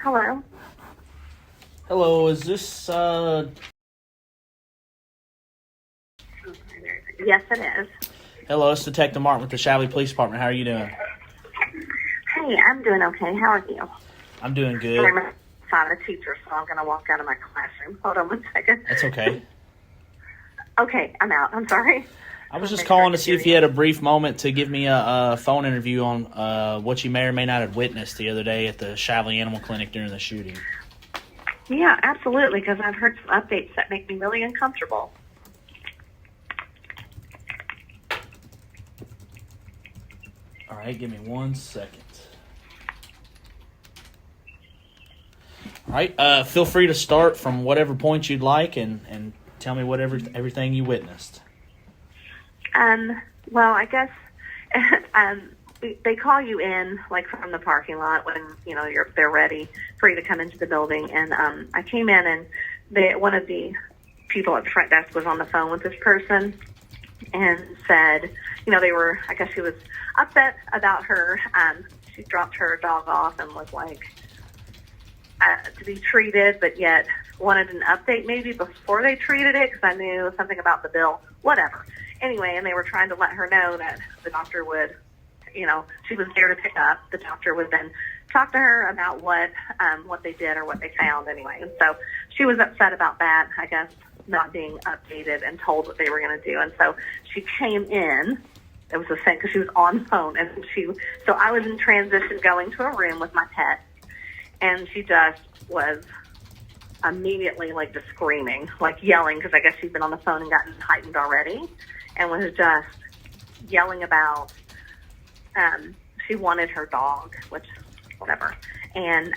Hello. Hello, is this, Yes, it is. hello, it's Detective Martin with the Shively Police Department. How are you doing? Hey, I'm doing okay. How are you? I'm doing good. I'm a teacher, so I'm going to walk out of my classroom. Hold on one second. That's okay. Okay, I'm out. I'm sorry. I was just calling to see if you had a brief moment to give me a phone interview on what you may or may not have witnessed the other day at the Shively Animal Clinic during the shooting. Yeah, absolutely, because I've heard some updates that make me really uncomfortable. All right, give me 1 second. All right, feel free to start from whatever point you'd like and tell me everything you witnessed. Well, I guess they call you in, like, from the parking lot when, they're ready for you to come into the building. And I came in, and one of the people at the front desk was on the phone with this person and said, I guess she was upset about her. She dropped her dog off and was like, to be treated, but yet wanted an update maybe before they treated it because I knew something about the bill, whatever. Anyway, and they were trying to let her know that the doctor would, she was there to pick up. The doctor would then talk to her about what they did or what they found anyway. And so she was upset about that, I guess, not being updated and told what they were going to do. And so she came in. It was the same because she was on the phone. And so I was in transition going to a room with my pet. And she just was immediately, like, just screaming, like yelling, because I guess she'd been on the phone and gotten heightened already, and was just yelling about she wanted her dog, which, whatever. And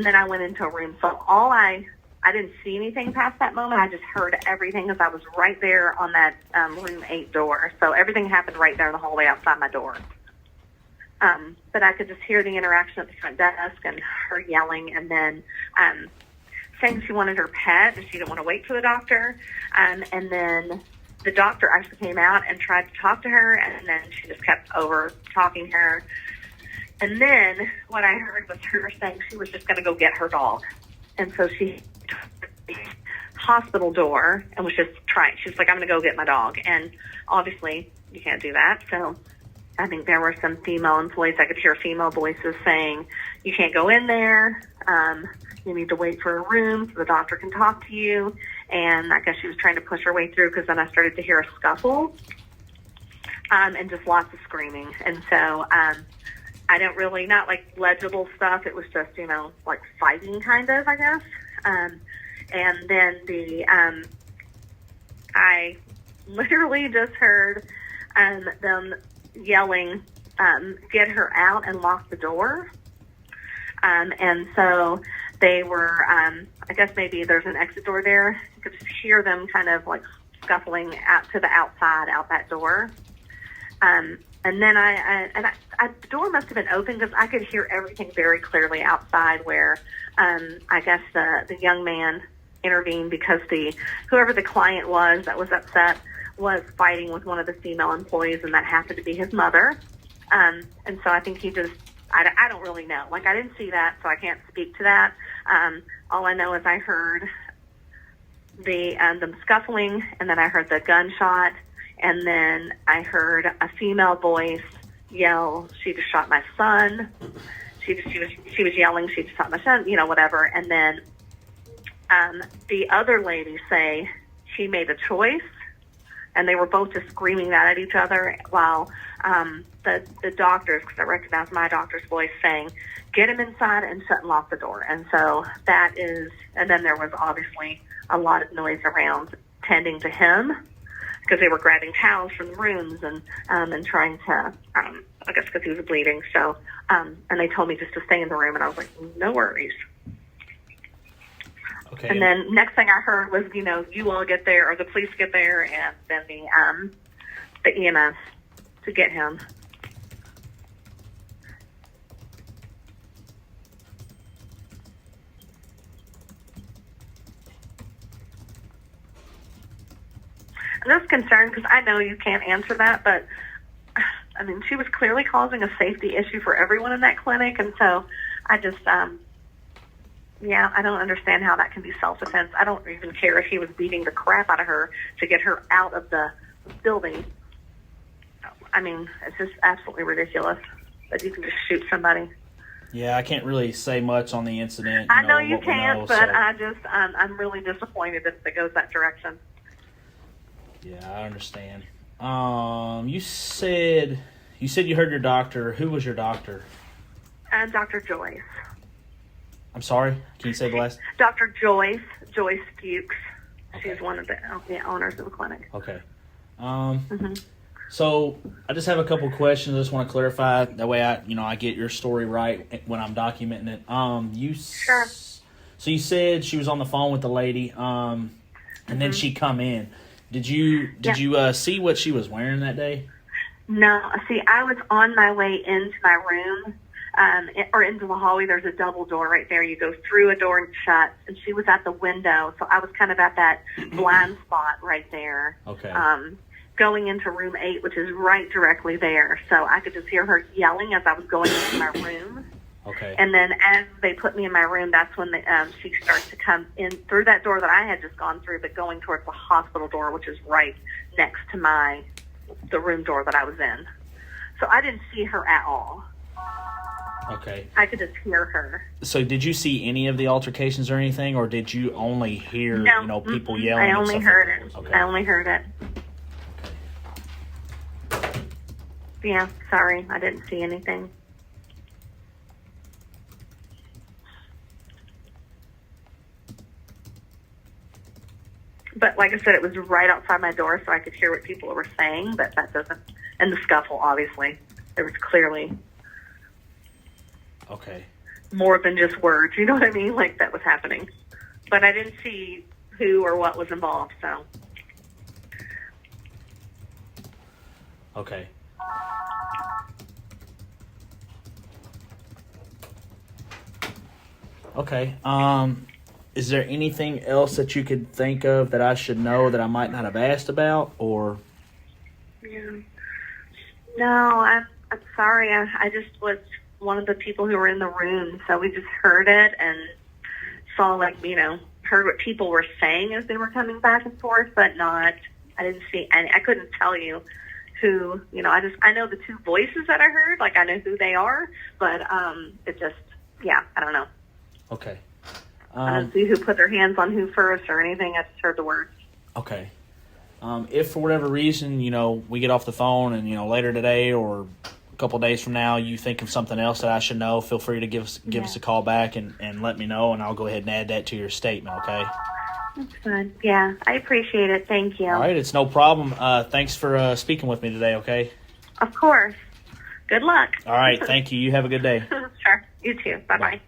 then I went into a room. So I didn't see anything past that moment. I just heard everything because I was right there on that room 8 door. So everything happened right there in the hallway outside my door. But I could just hear the interaction at the front desk and her yelling, and then saying she wanted her pet and she didn't want to wait for the doctor. And then the doctor actually came out and tried to talk to her, and then she just kept over talking her. And then what I heard was her saying she was just going to go get her dog. And so she took the hospital door and was just trying. She was like, I'm going to go get my dog. And obviously you can't do that. So I think there were some female employees. I could hear female voices saying, you can't go in there. You need to wait for a room so the doctor can talk to you. And I guess she was trying to push her way through because then I started to hear a scuffle and just lots of screaming. And so I don't really, not like legible stuff. It was just, like fighting kind of, I guess. And then I literally just heard them yelling, get her out and lock the door. And so they were, I guess maybe there's an exit door there. You could just hear them kind of like scuffling out to the outside, out that door. And then the door must have been open because I could hear everything very clearly outside where, I guess the young man intervened because whoever the client was that was upset was fighting with one of the female employees, and that happened to be his mother. And so I think he just, I don't really know. Like, I didn't see that, so I can't speak to that. All I know is I heard them scuffling, and then I heard the gunshot, and then I heard a female voice yell, she just shot my son. She was yelling, she just shot my son, whatever. And then the other lady say she made a choice, and they were both just screaming that at each other while the doctors, because I recognized my doctor's voice, saying, get him inside and shut and lock the door. And so that is, and then there was obviously a lot of noise around tending to him because they were grabbing towels from the rooms and trying to, I guess because he was bleeding. So, and they told me just to stay in the room, and I was like, no worries. Okay. And then next thing I heard was, you all get there, or the police get there, and then the EMS to get him. I'm just concerned because I know you can't answer that, but I mean, she was clearly causing a safety issue for everyone in that clinic, and so I just, yeah, I don't understand how that can be self-defense. I don't even care if he was beating the crap out of her to get her out of the building. I mean, it's just absolutely ridiculous that you can just shoot somebody. Yeah, I can't really say much on the incident. I know you can't, but I'm really disappointed that it goes that direction. Yeah, I understand. You said you heard your doctor. Who was your doctor? Dr. Joyce. I'm sorry. Can you say the last? Dr. Joyce Fuchs. Okay. She's one of the owners of the clinic. Okay. So I just have a couple questions. I just want to clarify. That way, I get your story right when I'm documenting it. Sure. So you said she was on the phone with the lady, and then she come in. Did you see what she was wearing that day? No. See, I was on my way into my room, or into the hallway. There's a double door right there. You go through a door and shut, and she was at the window. So I was kind of at that blind spot right there. Okay. Going into room 8, which is right directly there. So I could just hear her yelling as I was going into my room. Okay. And then as they put me in my room, that's when she starts to come in through that door that I had just gone through, but going towards the hospital door, which is right next to the room door that I was in. So I didn't see her at all. Okay. I could just hear her. So did you see any of the altercations or anything, or did you only hear people yelling? I only heard it. Okay. I only heard it. Yeah, sorry, I didn't see anything. But like I said, it was right outside my door, so I could hear what people were saying, but that doesn't... And the scuffle, obviously. There was clearly... Okay. More than just words, you know what I mean? Like, that was happening. But I didn't see who or what was involved, so... Okay. Okay. Is there anything else that you could think of that I should know that I might not have asked about, or? Yeah. No, I'm sorry. I just was one of the people who were in the room, so we just heard it and saw, heard what people were saying as they were coming back and forth, but I didn't see any. I couldn't tell you who, I know the two voices that I heard, I know who they are, but it just, I don't know. Okay. I don't see who put their hands on who first or anything. I just heard the words. Okay. If for whatever reason, we get off the phone and, later today or a couple of days from now, you think of something else that I should know, feel free to give us a call back and let me know, and I'll go ahead and add that to your statement, okay? That's fine. Yeah, I appreciate it. Thank you. All right, it's no problem. Thanks for speaking with me today, okay? Of course. Good luck. All right, thank you. You have a good day. Sure. You too. Bye-bye. Bye.